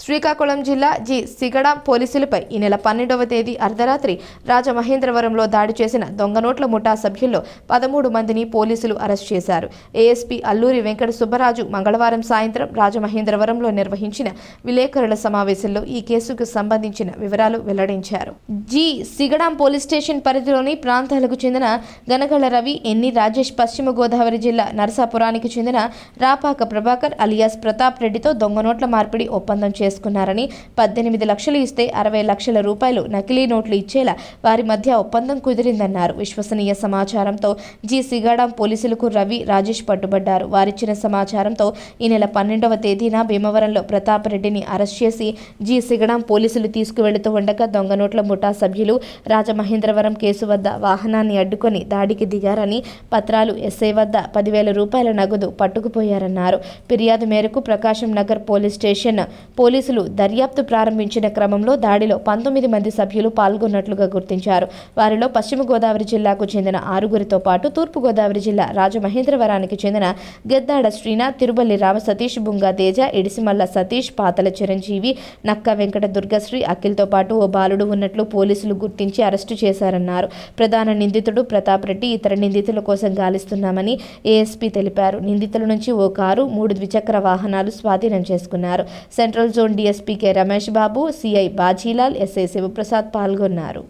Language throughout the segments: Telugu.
శ్రీకాకుళం జిల్లా జి సిగడాం పోలీసులపై ఈ నెల 12వ తేదీ అర్ధరాత్రి రాజమహేంద్రవరంలో దాడి చేసిన దొంగనోట్ల ముఠా సభ్యుల్లో 13 మందిని పోలీసులు అరెస్ట్ చేశారు. ఏఎస్పీ అల్లూరి వెంకట సుబ్బరాజు మంగళవారం సాయంత్రం రాజమహేంద్రవరంలో నిర్వహించిన విలేకరుల సమావేశంలో ఈ కేసుకు సంబంధించిన వివరాలు వెల్లడించారు. జి సిగడాం పోలీస్ స్టేషన్ పరిధిలోని ప్రాంతాలకు చెందిన గనగళ్ల రవి, ఎన్ని రాజేష్ పశ్చిమ గోదావరి జిల్లా నరసాపురానికి చెందిన రాపాక ప్రభాకర్ అలియాస్ ప్రతాప్ రెడ్డితో దొంగనోట్ల మార్పిడి ఒప్పందం చేసుకున్నారని, 18 లక్షలు ఇస్తే 60 లక్షల రూపాయలు నకిలీ నోట్లు ఇచ్చేలా వారి మధ్య ఒప్పందం కుదిరిందన్నారు. విశ్వసనీయ సమాచారంతో జి సిగడాం పోలీసులకు రవి, రాజేష్ పట్టుబడ్డారు. వారిచ్చిన సమాచారంతో ఈ నెల 12వ తేదీన భీమవరంలో ప్రతాప్ రెడ్డిని అరెస్ట్ చేసి జి సిగడాం పోలీసులు తీసుకువెళుతూ ఉండగా దొంగనోట్ల ముఠా సభ్యులు రాజమహేంద్రవరం కేసు వద్ద వాహనాన్ని అడ్డుకొని దాడికి దిగారని, పత్రాలు ఎస్ఐ వద్ద 10,000 రూపాయల నగదు పట్టుకుపోయారన్నారు. ఫిర్యాదు మేరకు ప్రకాశం నగర్ పోలీస్ స్టేషన్ పోలీసులు దర్యాప్తు ప్రారంభించిన క్రమంలో దాడిలో 19 మంది సభ్యులు పాల్గొన్నట్లుగా గుర్తించారు. వారిలో పశ్చిమ గోదావరి జిల్లాకు చెందిన 6గురితో పాటు తూర్పు గోదావరి జిల్లా రాజమహేంద్రవరానికి చెందిన గెద్దాడ శ్రీనాథ్, తిరుబల్లి రామ సతీష్, బుంగా తేజ, ఇడిసిమల్ల సతీష్, పాతల చిరంజీవి, నక్క వెంకట దుర్గశ్రీ, అఖిల్తో పాటు ఓ బాలుడు ఉన్నట్లు పోలీసులు గుర్తించి అరెస్టు చేశారన్నారు. ప్రధాన నిందితుడు ప్రతాప్ రెడ్డి, ఇతర నిందితుల కోసం గాలిస్తున్నామని ఏఎస్పీ తెలిపారు. నిందితుల నుంచి ఓ కారు, 3 ద్విచక్ర వాహనాలు స్వాధీనం చేసుకున్నారు. Central zone DSP K Ramesh Babu, CI Bajilal, SI Shivaprasad పాల్గొన్నారు.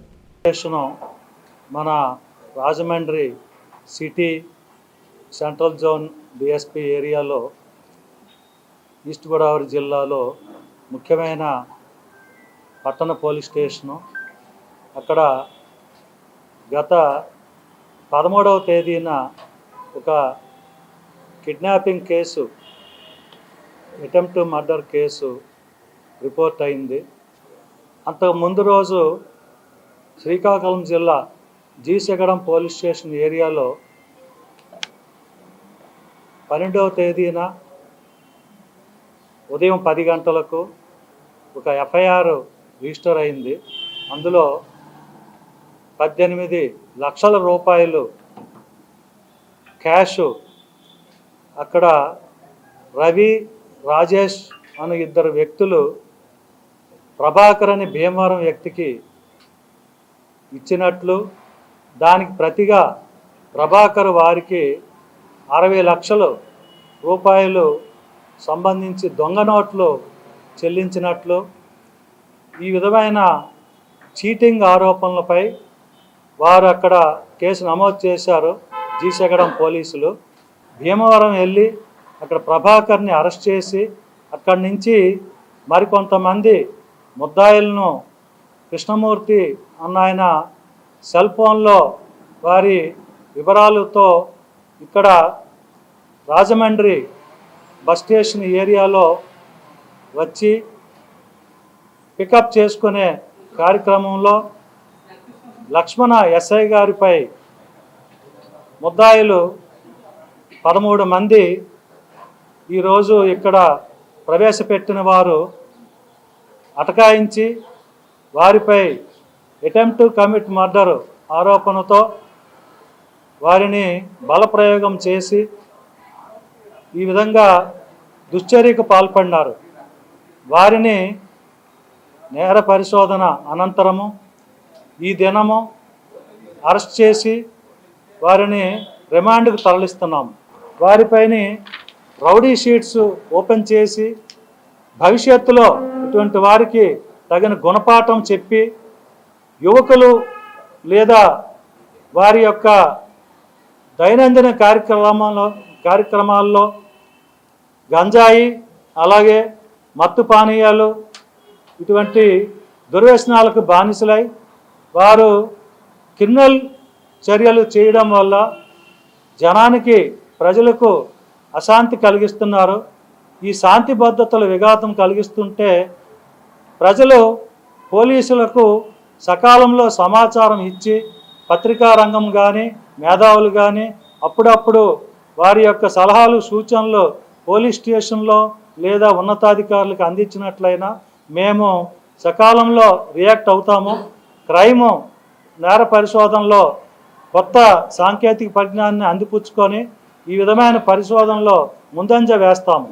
మన Rajahmundry city central zone DSP ఏరియాలో ఈస్ట్ గోదావరి జిల్లాలో ముఖ్యమైన పట్టణ పోలీస్ స్టేషను. అక్కడ గత 13వ తేదీన ఒక kidnapping case, attempt to murder case report అయింది. అంతకు ముందు రోజు శ్రీకాకుళం జిల్లా జి సిగడాం పోలీస్ స్టేషన్ ఏరియాలో 12వ తేదీన ఉదయం 10 గంటలకు ఒక ఎఫ్ఐఆర్ రిజిస్టర్ అయింది. అందులో 18 లక్షల రూపాయలు క్యాష్ అక్కడ రవి, రాజేష్ అనే 2 వ్యక్తులు ప్రభాకర్ అని భీమవరం వ్యక్తికి ఇచ్చినట్లు, దానికి ప్రతిగా ప్రభాకర్ వారికి 60 లక్షల రూపాయలు సంబంధించి దొంగ నోట్లు చెల్లించినట్లు, ఈ విధమైన చీటింగ్ ఆరోపణలపై వారు అక్కడ కేసు నమోదు చేశారు. జి సిగడాం పోలీసులు భీమవరం వెళ్ళి అక్కడ ప్రభాకర్ని అరెస్ట్ చేసి అక్కడి నుంచి మరికొంతమంది ముద్దాయిలను కృష్ణమూర్తి అన్న ఆయన సెల్ ఫోన్లో వారి వివరాలతో ఇక్కడ రాజమండ్రి బస్ స్టేషన్ ఏరియాలో వచ్చి పికప్ చేసుకునే కార్యక్రమంలో లక్ష్మణ ఎస్ఐ గారిపై ముద్దాయిలు 13 మంది ఈరోజు ఇక్కడ ప్రవేశపెట్టిన వారు అటకాయించి వారిపై అటెంప్ట్ టు కమిట్ మర్డర్ ఆరోపణతో వారిని బలప్రయోగం చేసి ఈ విధంగా దుశ్చర్యకు పాల్పడినారు. వారిని నేర పరిశోధన అనంతరము ఈ దినము అరెస్ట్ చేసి వారిని రిమాండ్కు తరలిస్తున్నాము. వారిపైన రౌడీ షీట్స్ ఓపెన్ చేసి భవిష్యత్తులో ఇటువంటి వారికి తగిన గుణపాఠం చెప్పి యువకులు లేదా వారి యొక్క దైనందిన కార్యక్రమాల్లో గంజాయి, అలాగే మత్తు పానీయాలు ఇటువంటి దుర్వ్యసనాలకు బానిసలై వారు క్రిమినల్ చర్యలు చేయడం వల్ల జనానికి, ప్రజలకు అశాంతి కలిగిస్తున్నారు. ఈ శాంతి భద్రతల విఘాతం కలిగిస్తుంటే ప్రజలు పోలీసులకు సకాలంలో సమాచారం ఇచ్చి పత్రికా రంగం కానీ, మేధావులు కానీ అప్పుడప్పుడు వారి యొక్క సలహాలు, సూచనలు పోలీస్ స్టేషన్లో లేదా ఉన్నతాధికారులకు అందించినట్లయినా మేము సకాలంలో రియాక్ట్ అవుతాము. క్రైము నేర పరిశోధనలో కొత్త సాంకేతిక పరిజ్ఞానాన్ని అందిపుచ్చుకొని ఈ విధమైన పరిశోధనలో ముందంజ వేస్తాము.